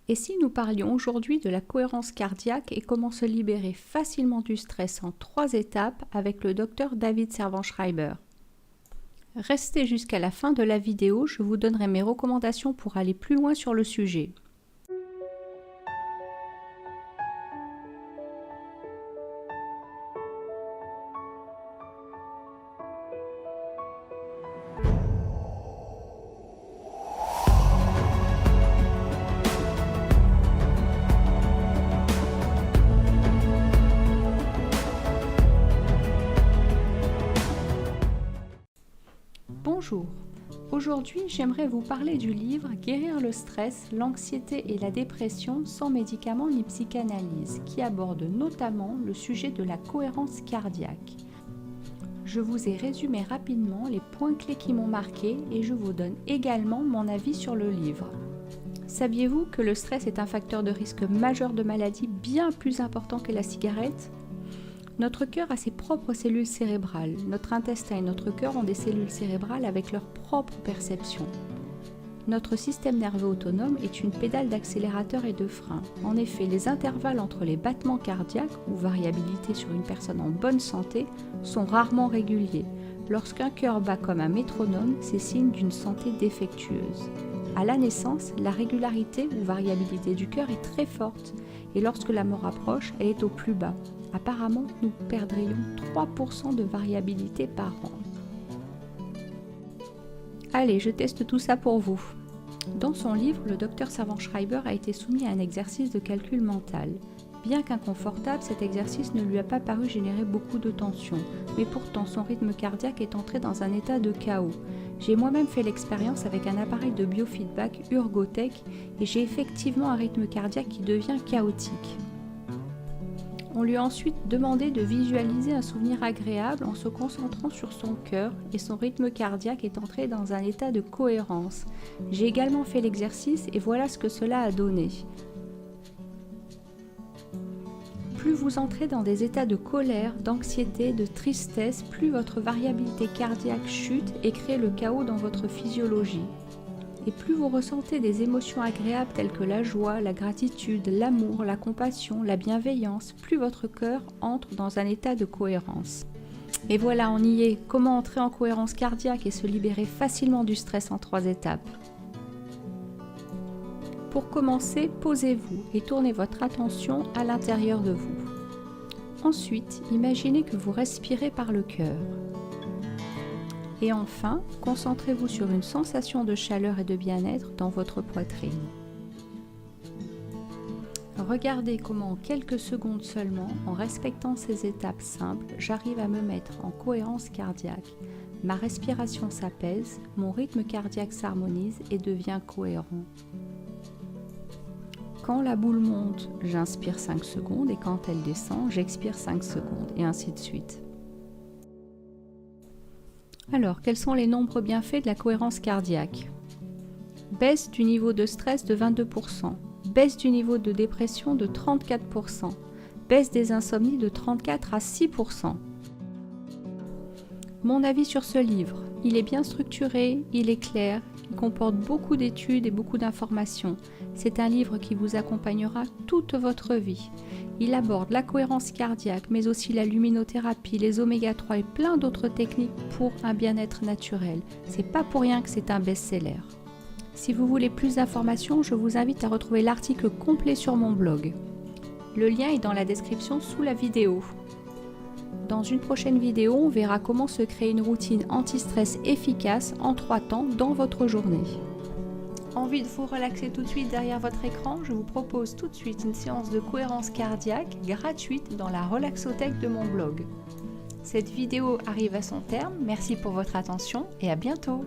Et si nous parlions aujourd'hui de la cohérence cardiaque et comment se libérer facilement du stress en 3 étapes avec le docteur David Servan-Schreiber. Restez jusqu'à la fin de la vidéo, je vous donnerai mes recommandations pour aller plus loin sur le sujet. Bonjour, aujourd'hui j'aimerais vous parler du livre « Guérir le stress, l'anxiété et la dépression sans médicaments ni psychanalyse » qui aborde notamment le sujet de la cohérence cardiaque. Je vous ai résumé rapidement les points clés qui m'ont marqué et je vous donne également mon avis sur le livre. Saviez-vous que le stress est un facteur de risque majeur de maladie bien plus important que la cigarette ? Notre cœur a ses propres cellules cérébrales. Notre intestin et notre cœur ont des cellules cérébrales avec leur propre perception. Notre système nerveux autonome est une pédale d'accélérateur et de frein. En effet, les intervalles entre les battements cardiaques ou variabilité sur une personne en bonne santé sont rarement réguliers. Lorsqu'un cœur bat comme un métronome, c'est signe d'une santé défectueuse. À la naissance, la régularité ou variabilité du cœur est très forte et lorsque la mort approche, elle est au plus bas. Apparemment, nous perdrions 3% de variabilité par an. Allez, je teste tout ça pour vous. Dans son livre, le docteur Servan-Schreiber a été soumis à un exercice de calcul mental. Bien qu'inconfortable, cet exercice ne lui a pas paru générer beaucoup de tension, mais pourtant son rythme cardiaque est entré dans un état de chaos. J'ai moi-même fait l'expérience avec un appareil de biofeedback Urgotech et j'ai effectivement un rythme cardiaque qui devient chaotique. On lui a ensuite demandé de visualiser un souvenir agréable en se concentrant sur son cœur et son rythme cardiaque est entré dans un état de cohérence. J'ai également fait l'exercice et voilà ce que cela a donné. Plus vous entrez dans des états de colère, d'anxiété, de tristesse, plus votre variabilité cardiaque chute et crée le chaos dans votre physiologie. Et plus vous ressentez des émotions agréables telles que la joie, la gratitude, l'amour, la compassion, la bienveillance, plus votre cœur entre dans un état de cohérence. Et voilà, on y est. Comment entrer en cohérence cardiaque et se libérer facilement du stress en 3 étapes. Pour commencer, posez-vous et tournez votre attention à l'intérieur de vous. Ensuite, imaginez que vous respirez par le cœur. Et enfin, concentrez-vous sur une sensation de chaleur et de bien-être dans votre poitrine. Regardez comment en quelques secondes seulement, en respectant ces étapes simples, j'arrive à me mettre en cohérence cardiaque. Ma respiration s'apaise, mon rythme cardiaque s'harmonise et devient cohérent. Quand la boule monte, j'inspire 5 secondes et quand elle descend, j'expire 5 secondes et ainsi de suite. Alors, quels sont les nombreux bienfaits de la cohérence cardiaque ? Baisse du niveau de stress de 22%, baisse du niveau de dépression de 34%, baisse des insomnies de 34 à 6%. Mon avis sur ce livre, il est bien structuré, il est clair, il comporte beaucoup d'études et beaucoup d'informations. C'est un livre qui vous accompagnera toute votre vie. Il aborde la cohérence cardiaque, mais aussi la luminothérapie, les oméga 3 et plein d'autres techniques pour un bien-être naturel. C'est pas pour rien que c'est un best-seller. Si vous voulez plus d'informations, je vous invite à retrouver l'article complet sur mon blog. Le lien est dans la description sous la vidéo. Dans une prochaine vidéo, on verra comment se créer une routine anti-stress efficace en 3 temps dans votre journée. Envie de vous relaxer tout de suite derrière votre écran, je vous propose tout de suite une séance de cohérence cardiaque gratuite dans la Relaxothèque de mon blog. Cette vidéo arrive à son terme, merci pour votre attention et à bientôt.